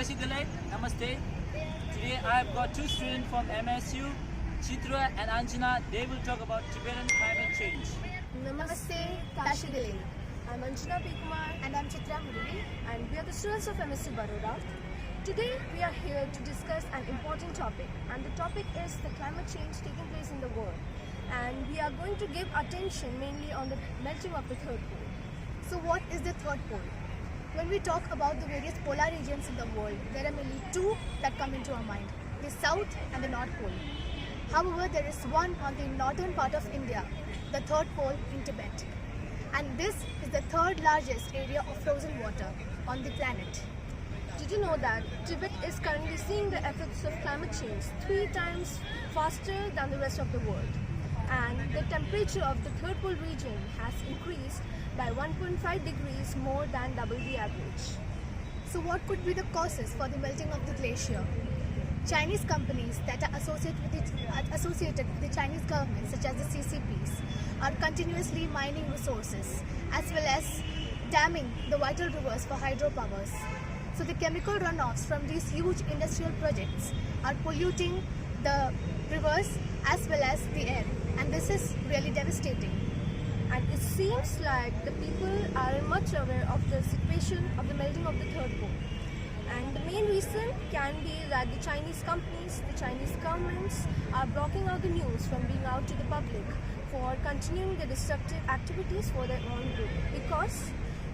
Shashidale, Namaste. Today I've got two students from MSU, Chitra and Anjana. They will talk about Tibetan climate change. Namaste, Tashidale. I'm Anjana P. Kumar And I'm Chitra Murali. and we are the students of MSU Baroda. Today we are here to discuss an important topic, and the topic is the climate change taking place in the world. And we are going to give attention mainly on the melting of the third pole. So what is the third pole? When we talk about the various polar regions in the world, there are mainly two that come into our mind, the South and the North Pole. However, there is one on the northern part of India, the third pole in Tibet. And this is the third largest area of frozen water on the planet. Did you know that Tibet is currently seeing the effects of climate change 3 times faster than the rest of the world? And the temperature of the third pole region has increased by 1.5 degrees more than double the average. So what could be the causes for the melting of the glacier? Chinese companies that are associated with the Chinese government, such as the CCPs, are continuously mining resources as well as damming the vital rivers for hydropowers. So the chemical runoffs from these huge industrial projects are polluting the rivers as well as the air, and this is really devastating. And it seems like the people are much aware of the situation of the melting of the third pole. And the main reason can be that the Chinese companies, the Chinese governments are blocking out the news from being out to the public for continuing the destructive activities for their own good. Because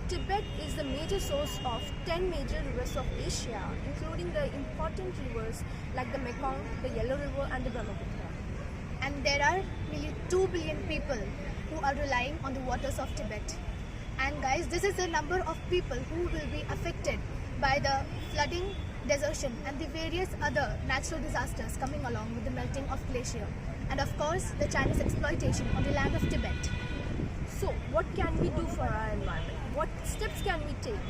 Tibet is the major source of 10 major rivers of Asia, including the important rivers like the Mekong, the Yellow River and the Brahmaputra. And there are nearly 2 billion people who are relying on the waters of Tibet. And guys, this is the number of people who will be affected by the flooding, desertion and the various other natural disasters coming along with the melting of glacier. And of course, the Chinese exploitation on the land of Tibet. So, what can we do for our environment? What steps can we take?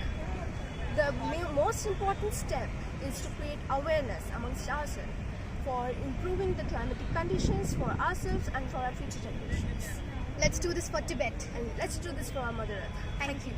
The most important step is to create awareness amongst ourselves for improving the climatic conditions for ourselves and for our future generations. Let's do this for Tibet. And let's do this for our Mother Earth. Thank you.